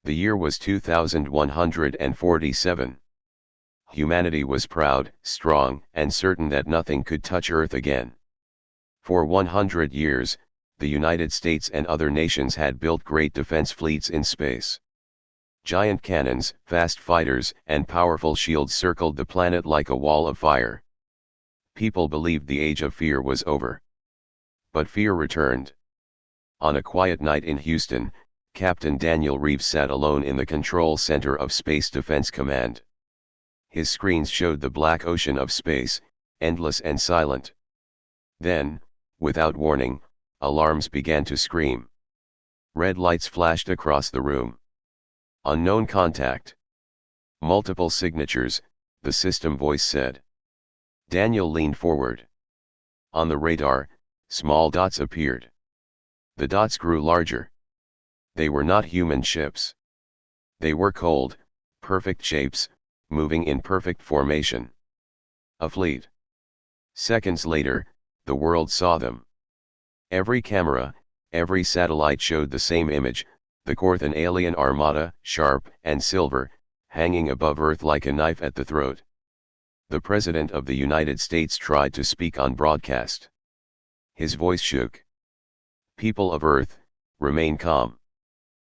The year was 2147. Humanity was proud, strong, and certain that nothing could touch Earth again. For 100 years, the United States and other nations had built great defense fleets in space. Giant cannons, fast fighters, and powerful shields circled the planet like a wall of fire. People believed the age of fear was over. But fear returned. On a quiet night in Houston, Captain Daniel Reeves sat alone in the control center of Space Defense Command. His screens showed the black ocean of space, endless and silent. Then, without warning, alarms began to scream. Red lights flashed across the room. Unknown contact. Multiple signatures, the system voice said. Daniel leaned forward. On the radar, small dots appeared. The dots grew larger. They were not human ships. They were cold, perfect shapes, moving in perfect formation. A fleet. Seconds later, the world saw them. Every camera, every satellite showed the same image, the Korthan alien armada, sharp and silver, hanging above Earth like a knife at the throat. The President of the United States tried to speak on broadcast. His voice shook. People of Earth, remain calm.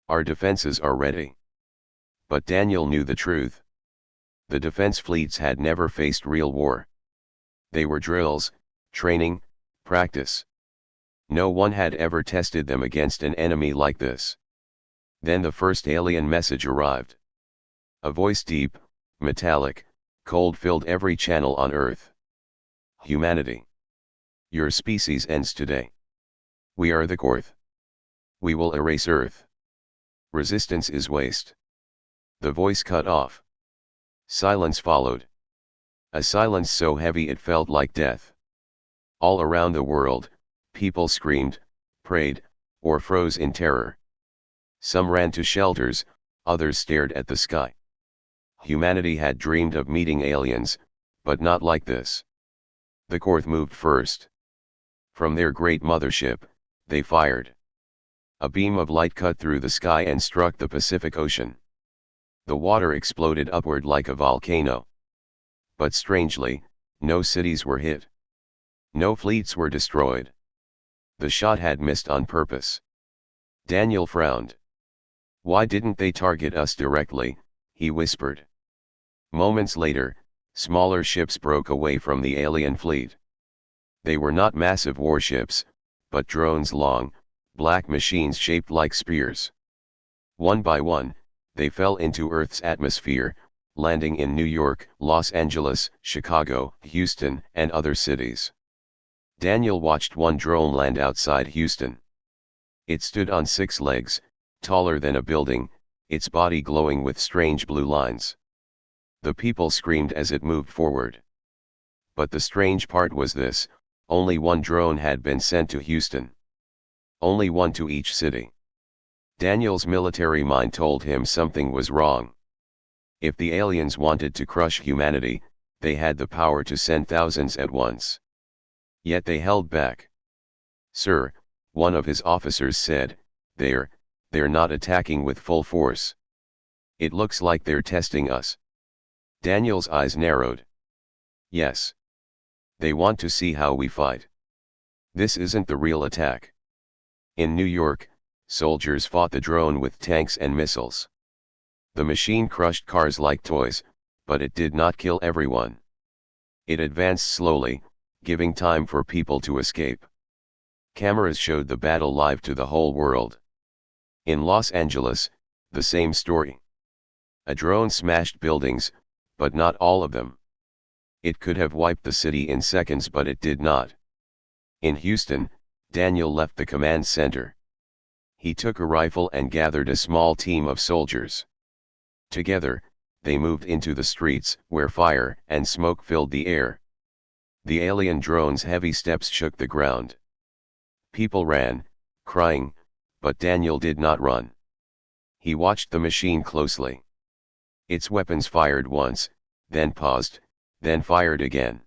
Our defenses are ready. But Daniel knew the truth. The defense fleets had never faced real war. They were drills, training, practice. No one had ever tested them against an enemy like this. Then the first alien message arrived. A voice deep, metallic, cold filled every channel on Earth. Humanity. Your species ends today. We are the Korth. We will erase Earth. Resistance is waste. The voice cut off. Silence followed. A silence so heavy it felt like death. All around the world, people screamed, prayed, or froze in terror. Some ran to shelters, others stared at the sky. Humanity had dreamed of meeting aliens, but not like this. The Korth moved first. From their great mothership, they fired. A beam of light cut through the sky and struck the Pacific Ocean. The water exploded upward like a volcano. But strangely, no cities were hit. No fleets were destroyed. The shot had missed on purpose. Daniel frowned. Why didn't they target us directly, he whispered. Moments later, smaller ships broke away from the alien fleet. They were not massive warships, but drones, long, black machines shaped like spears. One by one, they fell into Earth's atmosphere, landing in New York, Los Angeles, Chicago, Houston, and other cities. Daniel watched one drone land outside Houston. It stood on 6 legs, taller than a building, its body glowing with strange blue lines. The people screamed as it moved forward. But the strange part was this: only one drone had been sent to Houston. Only one to each city. Daniel's military mind told him something was wrong. If the aliens wanted to crush humanity, they had the power to send thousands at once. Yet they held back. Sir, one of his officers said, they're not attacking with full force. It looks like they're testing us. Daniel's eyes narrowed. Yes. They want to see how we fight. This isn't the real attack. In New York, soldiers fought the drone with tanks and missiles. The machine crushed cars like toys, but it did not kill everyone. It advanced slowly, giving time for people to escape. Cameras showed the battle live to the whole world. In Los Angeles, the same story. A drone smashed buildings, but not all of them. It could have wiped the city in seconds, but it did not. In Houston, Daniel left the command center. He took a rifle and gathered a small team of soldiers. Together, they moved into the streets, where fire and smoke filled the air. The alien drone's heavy steps shook the ground. People ran, crying, but Daniel did not run. He watched the machine closely. Its weapons fired once, then paused, then fired again.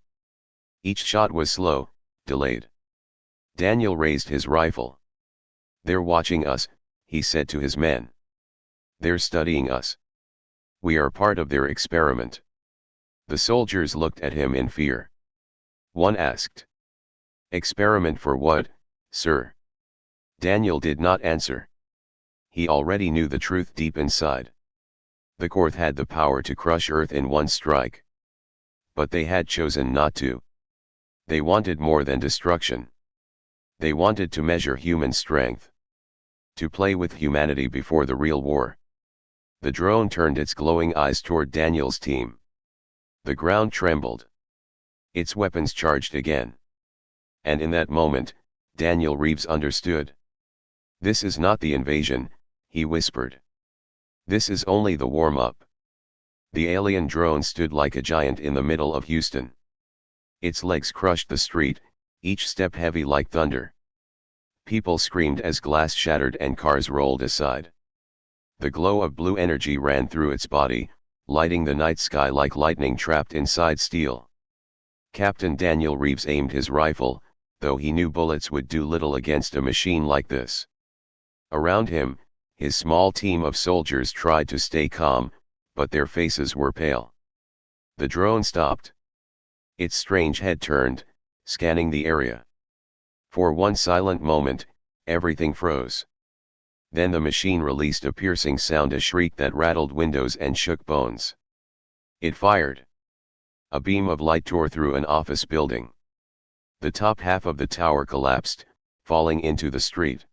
Each shot was slow, delayed. Daniel raised his rifle. They're watching us, he said to his men. They're studying us. We are part of their experiment. The soldiers looked at him in fear. One asked. Experiment for what, sir? Daniel did not answer. He already knew the truth deep inside. The Korth had the power to crush Earth in one strike. But they had chosen not to. They wanted more than destruction. They wanted to measure human strength. To play with humanity before the real war. The drone turned its glowing eyes toward Daniel's team. The ground trembled. Its weapons charged again. And in that moment, Daniel Reeves understood. This is not the invasion, he whispered. This is only the warm-up. The alien drone stood like a giant in the middle of Houston. Its legs crushed the street, each step heavy like thunder. People screamed as glass shattered and cars rolled aside. The glow of blue energy ran through its body, lighting the night sky like lightning trapped inside steel. Captain Daniel Reeves aimed his rifle, though he knew bullets would do little against a machine like this. Around him, his small team of soldiers tried to stay calm, but their faces were pale. The drone stopped. Its strange head turned, scanning the area. For one silent moment, everything froze. Then the machine released a piercing sound, a shriek that rattled windows and shook bones. It fired. A beam of light tore through an office building. The top half of the tower collapsed, falling into the street.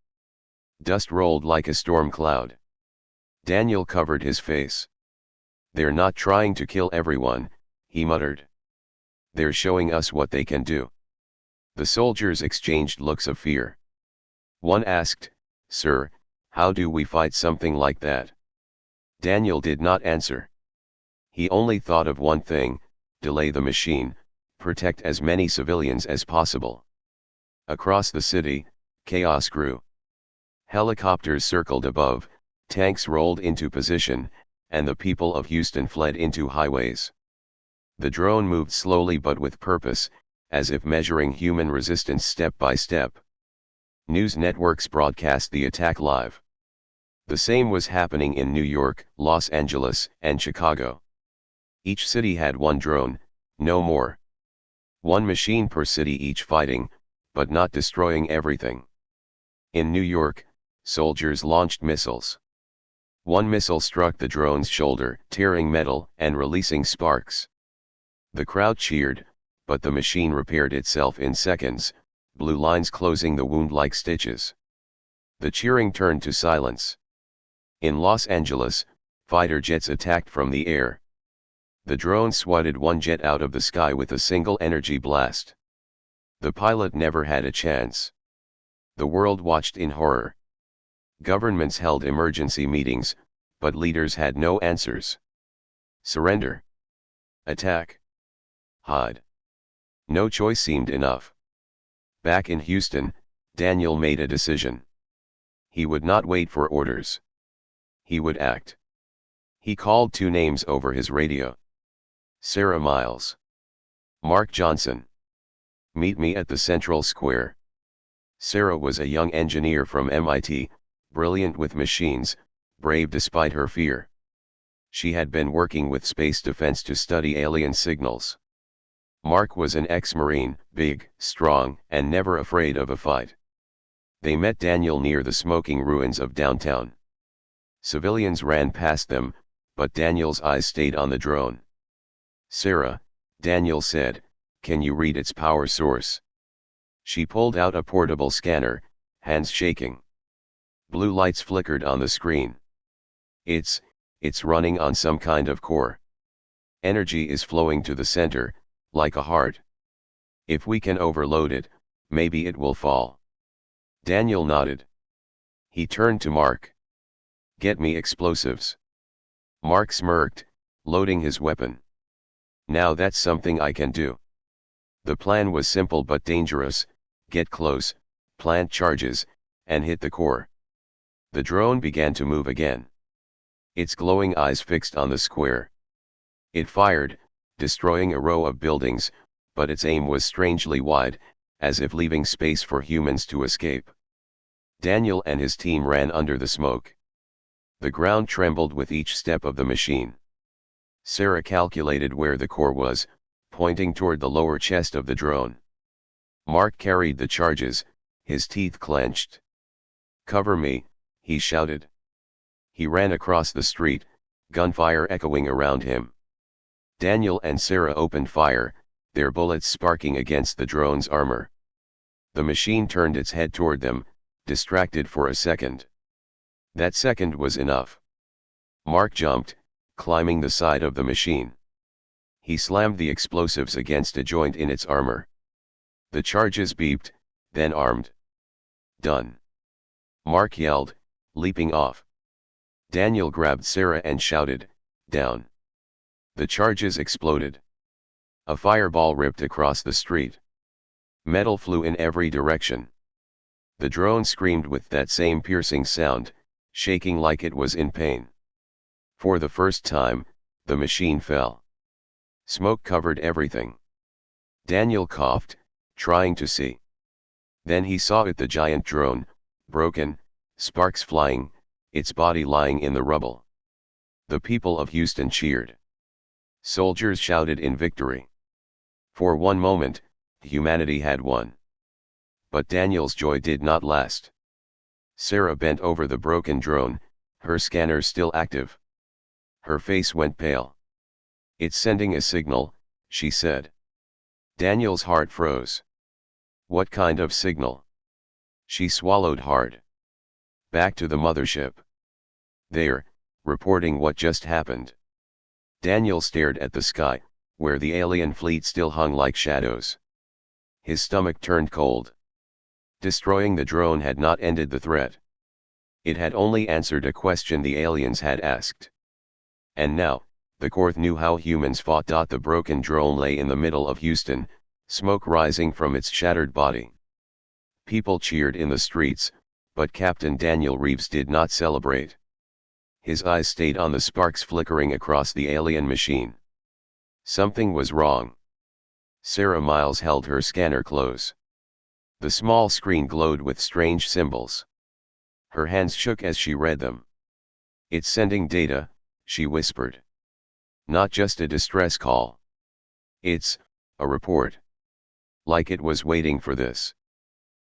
Dust rolled like a storm cloud. Daniel covered his face. They're not trying to kill everyone, he muttered. They're showing us what they can do. The soldiers exchanged looks of fear. One asked, Sir, how do we fight something like that? Daniel did not answer. He only thought of one thing: delay the machine, protect as many civilians as possible. Across the city, chaos grew. Helicopters circled above, tanks rolled into position, and the people of Houston fled into highways. The drone moved slowly but with purpose, as if measuring human resistance step by step. News networks broadcast the attack live. The same was happening in New York, Los Angeles, and Chicago. Each city had one drone, no more. One machine per city, each fighting, but not destroying everything. In New York, soldiers launched missiles. One missile struck the drone's shoulder, tearing metal and releasing sparks. The crowd cheered, but the machine repaired itself in seconds, blue lines closing the wound like stitches. The cheering turned to silence. In Los Angeles, fighter jets attacked from the air. The drone swatted one jet out of the sky with a single energy blast. The pilot never had a chance. The world watched in horror. Governments held emergency meetings, but leaders had no answers. Surrender. Attack. Hide. No choice seemed enough. Back in Houston, Daniel made a decision. He would not wait for orders. He would act. He called two names over his radio. Sarah Miles. Mark Johnson. Meet me at the Central Square. Sarah was a young engineer from MIT, brilliant with machines, brave despite her fear. She had been working with space defense to study alien signals. Mark was an ex-Marine, big, strong, and never afraid of a fight. They met Daniel near the smoking ruins of downtown. Civilians ran past them, but Daniel's eyes stayed on the drone. Sarah, Daniel said, can you read its power source? She pulled out a portable scanner, hands shaking. Blue lights flickered on the screen. It's running on some kind of core. Energy is flowing to the center, like a heart. If we can overload it, maybe it will fall. Daniel nodded. He turned to Mark. Get me explosives. Mark smirked, loading his weapon. Now that's something I can do. The plan was simple but dangerous: get close, plant charges, and hit the core. The drone began to move again. Its glowing eyes fixed on the square. It fired, destroying a row of buildings, but its aim was strangely wide, as if leaving space for humans to escape. Daniel and his team ran under the smoke. The ground trembled with each step of the machine. Sarah calculated where the core was, pointing toward the lower chest of the drone. Mark carried the charges, his teeth clenched. "Cover me," he shouted. He ran across the street, gunfire echoing around him. Daniel and Sarah opened fire, their bullets sparking against the drone's armor. The machine turned its head toward them, distracted for a second. That second was enough. Mark jumped, climbing the side of the machine. He slammed the explosives against a joint in its armor. The charges beeped, then armed. "Done!" Mark yelled, leaping off. Daniel grabbed Sarah and shouted, "Down!" The charges exploded. A fireball ripped across the street. Metal flew in every direction. The drone screamed with that same piercing sound, shaking like it was in pain. For the first time, the machine fell. Smoke covered everything. Daniel coughed, trying to see. Then he saw it, the giant drone, broken, sparks flying, its body lying in the rubble. The people of Houston cheered. Soldiers shouted in victory. For one moment, humanity had won. But Daniel's joy did not last. Sarah bent over the broken drone, her scanner still active. Her face went pale. "It's sending a signal," she said. Daniel's heart froze. "What kind of signal?" She swallowed hard. "Back to the mothership. They're reporting what just happened." Daniel stared at the sky, where the alien fleet still hung like shadows. His stomach turned cold. Destroying the drone had not ended the threat. It had only answered a question the aliens had asked. And now, the Corps knew how humans fought. The broken drone lay in the middle of Houston, smoke rising from its shattered body. People cheered in the streets, but Captain Daniel Reeves did not celebrate. His eyes stayed on the sparks flickering across the alien machine. Something was wrong. Sarah Miles held her scanner close. The small screen glowed with strange symbols. Her hands shook as she read them. "It's sending data," she whispered. "Not just a distress call. It's a report." Like it was waiting for this.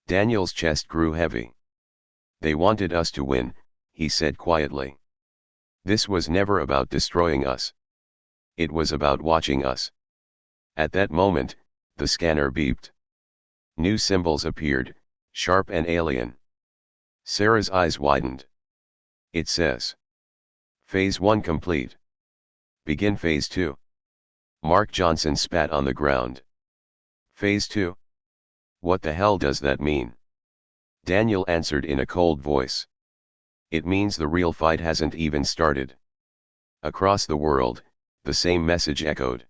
Daniel's chest grew heavy. "They wanted us to win," he said quietly. "This was never about destroying us. It was about watching us." At that moment, the scanner beeped. New symbols appeared, sharp and alien. Sarah's eyes widened. "It says, Phase 1 complete. Begin Phase 2. Mark Johnson spat on the ground. "Phase 2? What the hell does that mean?" Daniel answered in a cold voice. "It means the real fight hasn't even started." Across the world, the same message echoed.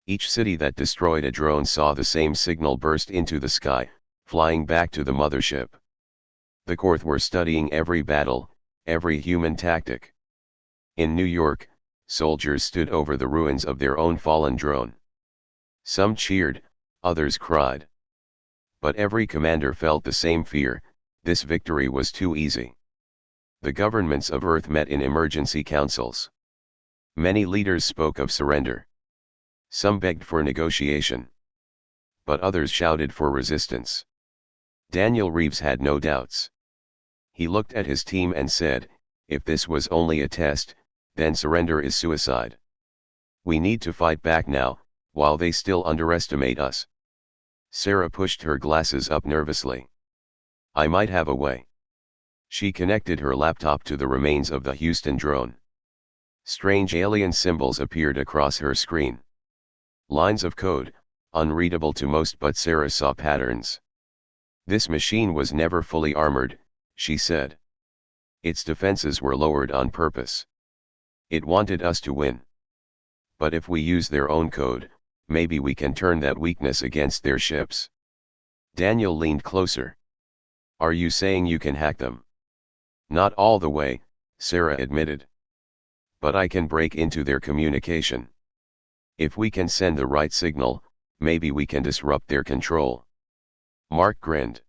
Each city that destroyed a drone saw the same signal burst into the sky, flying back to the mothership. The Corps were studying every battle, every human tactic. In New York, soldiers stood over the ruins of their own fallen drone. Some cheered, others cried. But every commander felt the same fear: this victory was too easy. The governments of Earth met in emergency councils. Many leaders spoke of surrender. Some begged for negotiation. But others shouted for resistance. Daniel Reeves had no doubts. He looked at his team and said, "If this was only a test, then surrender is suicide. We need to fight back now, while they still underestimate us." Sarah pushed her glasses up nervously. "I might have a way." She connected her laptop to the remains of the Houston drone. Strange alien symbols appeared across her screen. Lines of code, unreadable to most, but Sarah saw patterns. "This machine was never fully armored," she said. "Its defenses were lowered on purpose. It wanted us to win. But if we use their own code, maybe we can turn that weakness against their ships." Daniel leaned closer. "Are you saying you can hack them?" "Not all the way," Sarah admitted. "But I can break into their communication. If we can send the right signal, maybe we can disrupt their control." Mark grinned.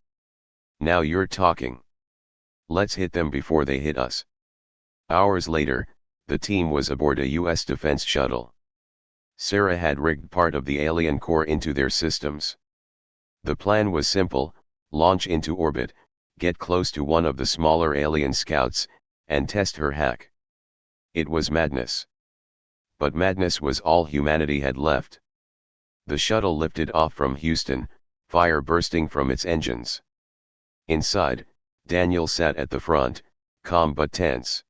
"Now you're talking. Let's hit them before they hit us." Hours later, the team was aboard a U.S. defense shuttle. Sarah had rigged part of the alien core into their systems. The plan was simple: launch into orbit, get close to one of the smaller alien scouts, and test her hack. It was madness. But madness was all humanity had left. The shuttle lifted off from Houston, fire bursting from its engines. Inside, Daniel sat at the front, calm but tense.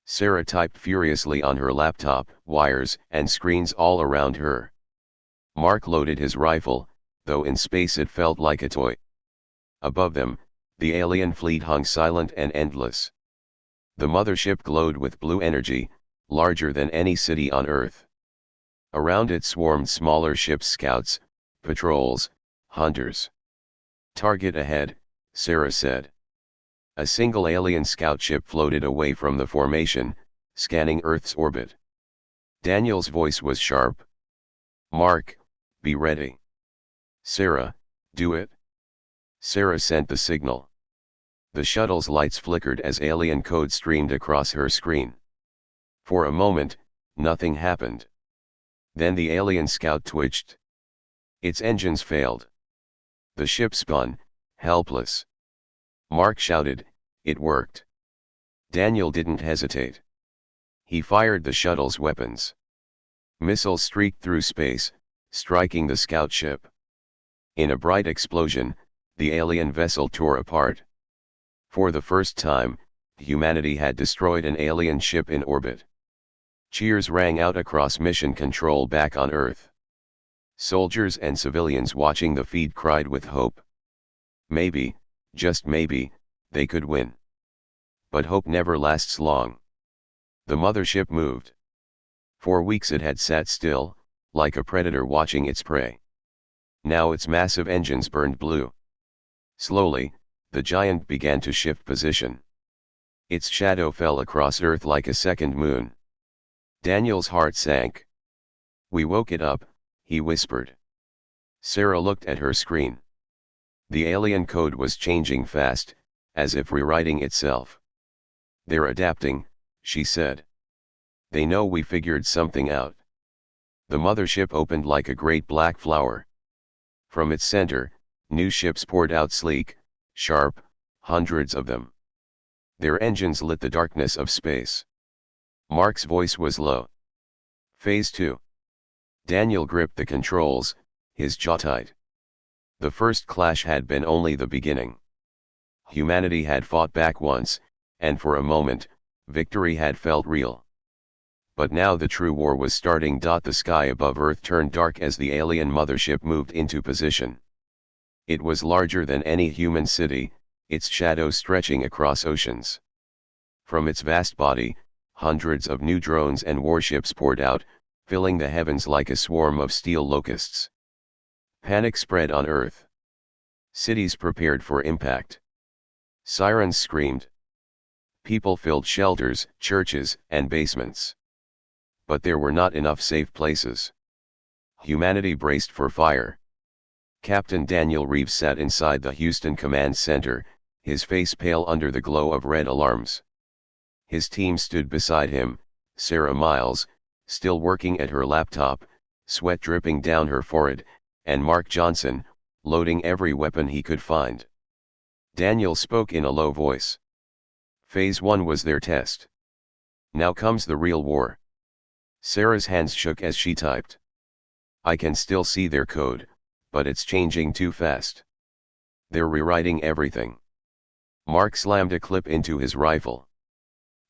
Sarah typed furiously on her laptop, wires and screens all around her. Mark loaded his rifle, though in space it felt like a toy. Above them, the alien fleet hung silent and endless. The mothership glowed with blue energy, larger than any city on Earth. Around it swarmed smaller ships, scouts, patrols, hunters. Target ahead, Sarah said. A single alien scout ship floated away from the formation, scanning Earth's orbit. Daniel's voice was sharp. Mark, be ready. Sarah, do it. Sarah sent the signal. The shuttle's lights flickered as alien code streamed across her screen. For a moment, nothing happened. Then the alien scout twitched. Its engines failed. The ship spun, helpless. Mark shouted, "It worked." Daniel didn't hesitate. He fired the shuttle's weapons. Missiles streaked through space, striking the scout ship. In a bright explosion, the alien vessel tore apart. For the first time, humanity had destroyed an alien ship in orbit. Cheers rang out across mission control back on Earth. Soldiers and civilians watching the feed cried with hope. Maybe, just maybe, they could win. But hope never lasts long. The mothership moved. For weeks it had sat still, like a predator watching its prey. Now its massive engines burned blue. Slowly, the giant began to shift position. Its shadow fell across Earth like a second moon. Daniel's heart sank. "We woke it up," he whispered. Sarah looked at her screen. The alien code was changing fast, as if rewriting itself. "They're adapting," she said. "They know we figured something out." The mothership opened like a great black flower. From its center, new ships poured out, sleek, sharp, hundreds of them. Their engines lit the darkness of space. Mark's voice was low. "Phase 2. Daniel gripped the controls, his jaw tight. The first clash had been only the beginning. Humanity had fought back once, and for a moment, victory had felt real. But now the true war was starting. The sky above Earth turned dark as the alien mothership moved into position. It was larger than any human city, its shadow stretching across oceans. From its vast body, hundreds of new drones and warships poured out, filling the heavens like a swarm of steel locusts. Panic spread on Earth. Cities prepared for impact. Sirens screamed. People filled shelters, churches, and basements. But there were not enough safe places. Humanity braced for fire. Captain Daniel Reeves sat inside the Houston Command Center, his face pale under the glow of red alarms. His team stood beside him, Sarah Miles, still working at her laptop, sweat dripping down her forehead, and Mark Johnson, loading every weapon he could find. Daniel spoke in a low voice. Phase 1 was their test. Now comes the real war. Sarah's hands shook as she typed. "I can still see their code, but it's changing too fast. They're rewriting everything." Mark slammed a clip into his rifle.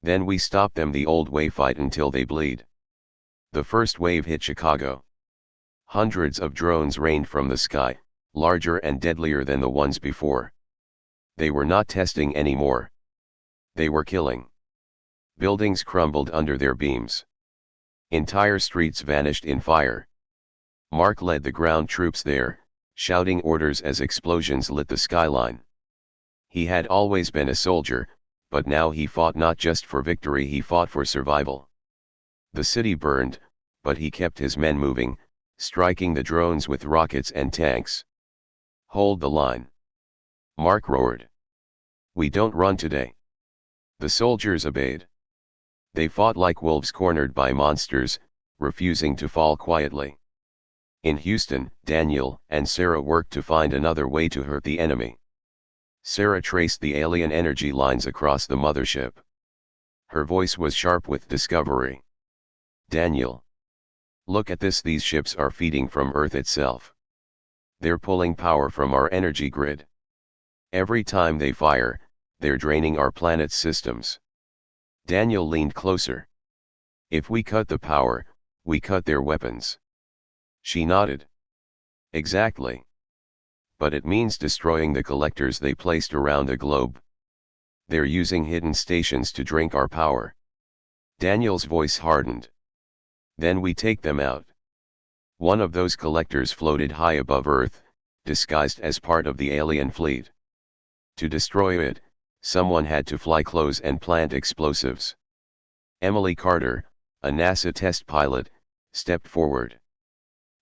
"Then we stop them the old way, fight until they bleed." The first wave hit Chicago. Hundreds of drones rained from the sky, larger and deadlier than the ones before. They were not testing anymore. They were killing. Buildings crumbled under their beams. Entire streets vanished in fire. Mark led the ground troops there, shouting orders as explosions lit the skyline. He had always been a soldier, but now he fought not just for victory, he fought for survival. The city burned, but he kept his men moving, striking the drones with rockets and tanks. "Hold the line!" Mark roared. "We don't run today." The soldiers obeyed. They fought like wolves cornered by monsters, refusing to fall quietly. In Houston, Daniel and Sarah worked to find another way to hurt the enemy. Sarah traced the alien energy lines across the mothership. Her voice was sharp with discovery. Daniel, look at this, these ships are feeding from Earth itself. They're pulling power from our energy grid. Every time they fire, they're draining our planet's systems. Daniel leaned closer. If we cut the power, we cut their weapons. She nodded. Exactly. But it means destroying the collectors they placed around the globe. They're using hidden stations to drink our power. Daniel's voice hardened. Then we take them out. One of those collectors floated high above Earth, disguised as part of the alien fleet. To destroy it, someone had to fly close and plant explosives. Emily Carter, a NASA test pilot, stepped forward.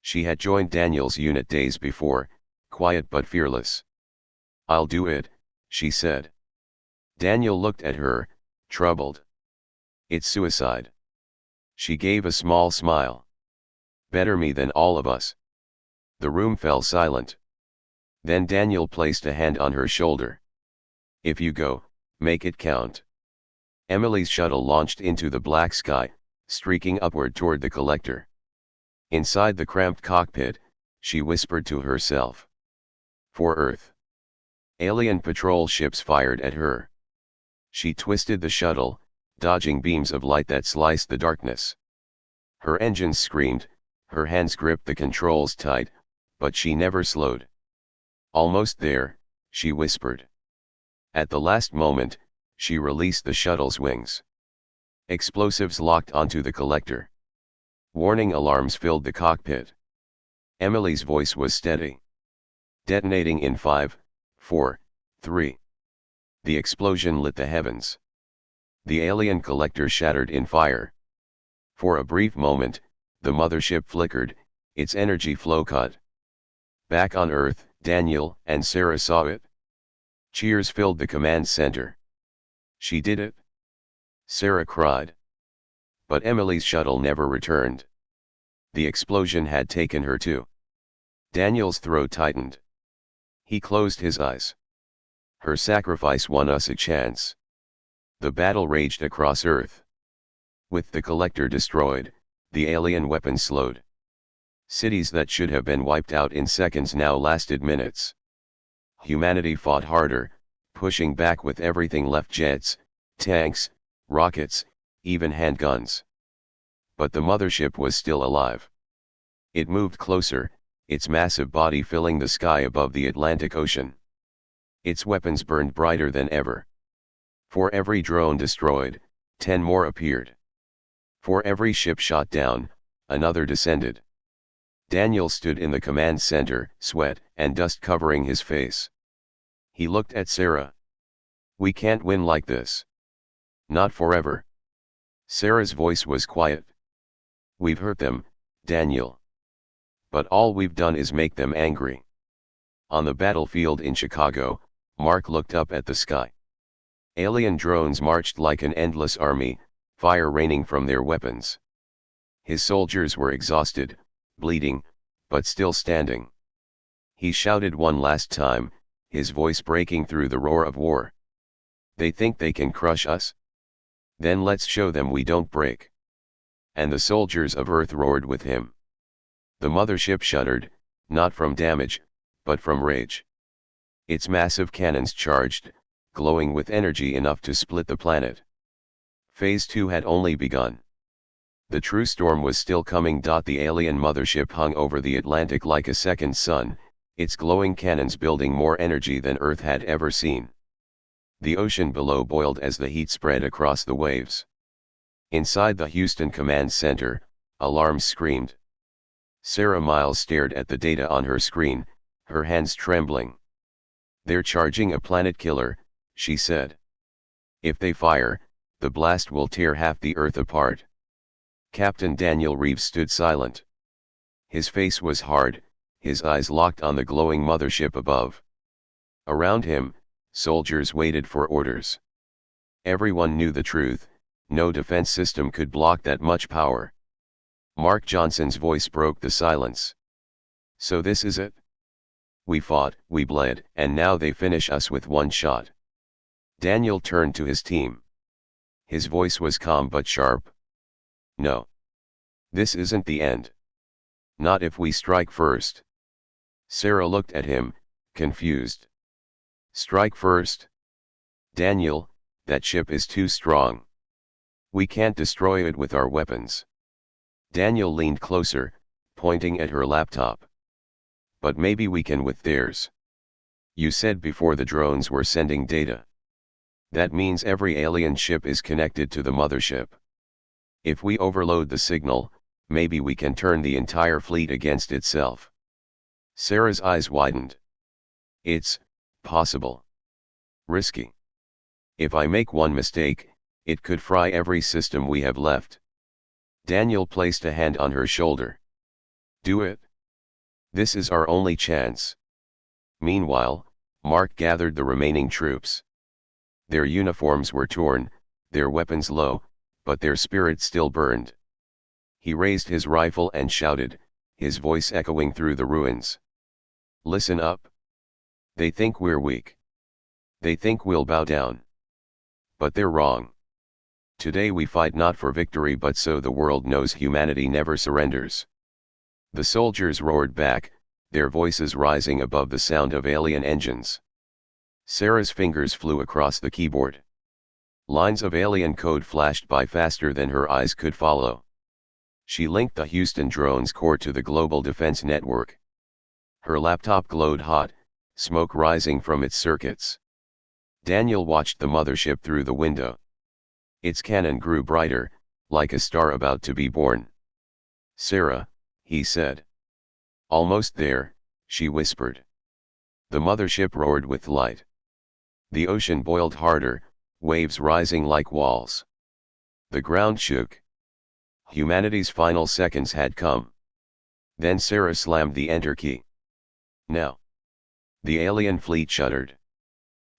She had joined Daniel's unit days before, quiet but fearless. I'll do it, she said. Daniel looked at her, troubled. It's suicide. She gave a small smile. Better me than all of us. The room fell silent. Then Daniel placed a hand on her shoulder. If you go, make it count. Emily's shuttle launched into the black sky, streaking upward toward the collector. Inside the cramped cockpit, she whispered to herself. For Earth. Alien patrol ships fired at her. She twisted the shuttle, dodging beams of light that sliced the darkness. Her engines screamed, her hands gripped the controls tight, but she never slowed. Almost there, she whispered. At the last moment, she released the shuttle's wings. Explosives locked onto the collector. Warning alarms filled the cockpit. Emily's voice was steady. Detonating in 5, 4, 3. The explosion lit the heavens. The alien collector shattered in fire. For a brief moment, the mothership flickered, its energy flow cut. Back on Earth, Daniel and Sarah saw it. Cheers filled the command center. She did it? Sarah cried. But Emily's shuttle never returned. The explosion had taken her too. Daniel's throat tightened. He closed his eyes. Her sacrifice won us a chance. The battle raged across Earth. With the collector destroyed, the alien weapons slowed. Cities that should have been wiped out in seconds now lasted minutes. Humanity fought harder, pushing back with everything left: jets, tanks, rockets, even handguns. But the mothership was still alive. It moved closer, its massive body filling the sky above the Atlantic Ocean. Its weapons burned brighter than ever. For every drone destroyed, 10 more appeared. For every ship shot down, another descended. Daniel stood in the command center, sweat and dust covering his face. He looked at Sarah. We can't win like this. Not forever. Sarah's voice was quiet. We've hurt them, Daniel. But all we've done is make them angry. On the battlefield in Chicago, Mark looked up at the sky. Alien drones marched like an endless army, fire raining from their weapons. His soldiers were exhausted, bleeding, but still standing. He shouted one last time, his voice breaking through the roar of war. They think they can crush us? Then let's show them we don't break. And the soldiers of Earth roared with him. The mothership shuddered, not from damage, but from rage. Its massive cannons charged, glowing with energy enough to split the planet. Phase 2 had only begun. The true storm was still coming. The alien mothership hung over the Atlantic like a second sun, its glowing cannons building more energy than Earth had ever seen. The ocean below boiled as the heat spread across the waves. Inside the Houston command center, alarms screamed. Sarah Miles stared at the data on her screen, her hands trembling. They're charging a planet killer, she said. If they fire, the blast will tear half the Earth apart. Captain Daniel Reeves stood silent. His face was hard, his eyes locked on the glowing mothership above. Around him, soldiers waited for orders. Everyone knew the truth, No defense system could block that much power. Mark Johnson's voice broke the silence. So this is it? We fought, we bled, and now they finish us with one shot. Daniel turned to his team. His voice was calm but sharp. No. This isn't the end. Not if we strike first. Sarah looked at him, confused. Strike first? Daniel, that ship is too strong. We can't destroy it with our weapons. Daniel leaned closer, pointing at her laptop. But maybe we can with theirs. You said before the drones were sending data. That means every alien ship is connected to the mothership. If we overload the signal, maybe we can turn the entire fleet against itself. Sarah's eyes widened. It's possible. Risky. If I make one mistake, it could fry every system we have left. Daniel placed a hand on her shoulder. Do it. This is our only chance. Meanwhile, Mark gathered the remaining troops. Their uniforms were torn, their weapons low, but their spirit still burned. He raised his rifle and shouted, his voice echoing through the ruins. Listen up. They think we're weak. They think we'll bow down. But they're wrong. Today we fight not for victory but so the world knows humanity never surrenders. The soldiers roared back, their voices rising above the sound of alien engines. Sarah's fingers flew across the keyboard. Lines of alien code flashed by faster than her eyes could follow. She linked the Houston drone's core to the global defense network. Her laptop glowed hot, smoke rising from its circuits. Daniel watched the mothership through the window. Its cannon grew brighter, like a star about to be born. Sarah, he said. Almost there, she whispered. The mothership roared with light. The ocean boiled harder, waves rising like walls. The ground shook. Humanity's final seconds had come. Then Sarah slammed the enter key. Now. The alien fleet shuddered.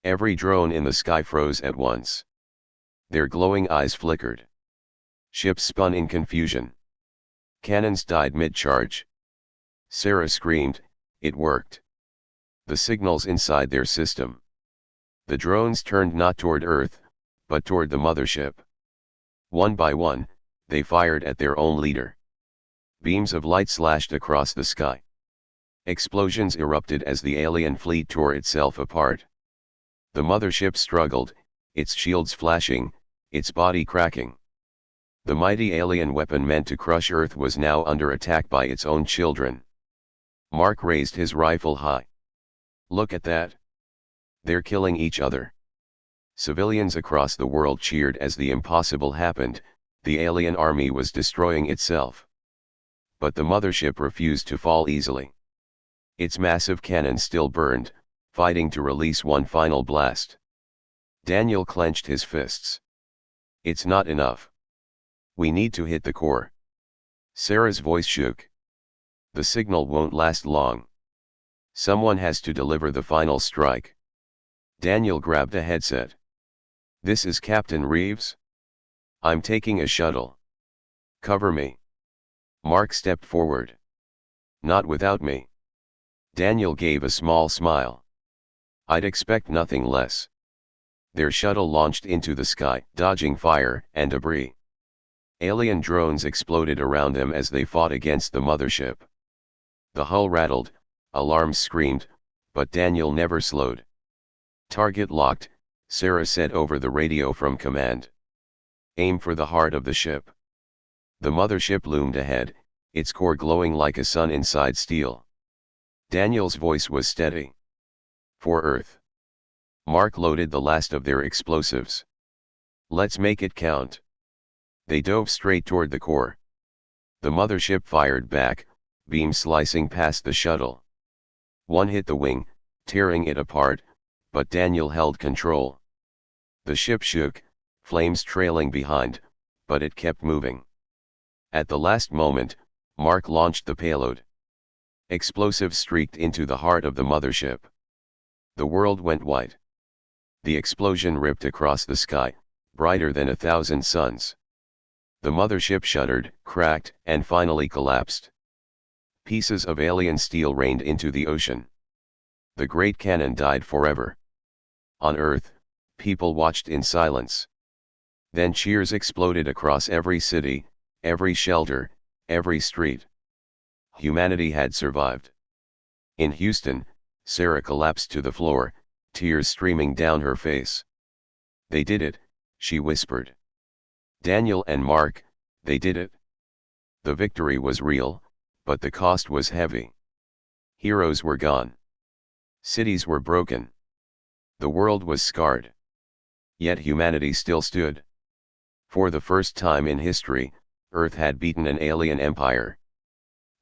Every drone in the sky froze at once. Their glowing eyes flickered. Ships spun in confusion. Cannons died mid-charge. Sarah screamed, it worked. The signals inside their system. The drones turned not toward Earth, but toward the mothership. One by one, they fired at their own leader. Beams of light slashed across the sky. Explosions erupted as the alien fleet tore itself apart. The mothership struggled, its shields flashing, its body cracking. The mighty alien weapon meant to crush Earth was now under attack by its own children. Mark raised his rifle high. Look at that. They're killing each other. Civilians across the world cheered as the impossible happened, the alien army was destroying itself. But the mothership refused to fall easily. Its massive cannon still burned, fighting to release one final blast. Daniel clenched his fists. It's not enough. We need to hit the core. Sarah's voice shook. The signal won't last long. Someone has to deliver the final strike. Daniel grabbed a headset. This is Captain Reeves? I'm taking a shuttle. Cover me. Mark stepped forward. Not without me. Daniel gave a small smile. I'd expect nothing less. Their shuttle launched into the sky, dodging fire and debris. Alien drones exploded around them as they fought against the mothership. The hull rattled, alarms screamed, but Daniel never slowed. Target locked, Sarah said over the radio from command. Aim for the heart of the ship. The mothership loomed ahead, its core glowing like a sun inside steel. Daniel's voice was steady. For Earth. Mark loaded the last of their explosives. Let's make it count. They dove straight toward the core. The mothership fired back, beam slicing past the shuttle. One hit the wing, tearing it apart, but Daniel held control. The ship shook, flames trailing behind, but it kept moving. At the last moment, Mark launched the payload. Explosives streaked into the heart of the mothership. The world went white. The explosion ripped across the sky, brighter than 1,000 suns. The mothership shuddered, cracked, and finally collapsed. Pieces of alien steel rained into the ocean. The great cannon died forever. On Earth, people watched in silence. Then cheers exploded across every city, every shelter, every street. Humanity had survived. In Houston, Sarah collapsed to the floor, tears streaming down her face. "They did it," she whispered. "Daniel and Mark, they did it." The victory was real, but the cost was heavy. Heroes were gone. Cities were broken. The world was scarred. Yet humanity still stood. For the first time in history, Earth had beaten an alien empire.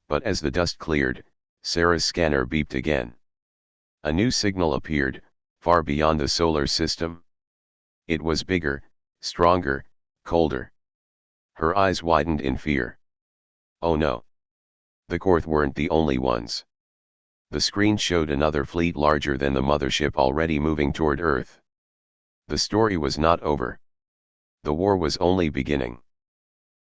But as the dust cleared, Sarah's scanner beeped again. A new signal appeared, far beyond the solar system. It was bigger, stronger, colder. Her eyes widened in fear. Oh no! The Korth weren't the only ones. The screen showed another fleet larger than the mothership already moving toward Earth. The story was not over. The war was only beginning.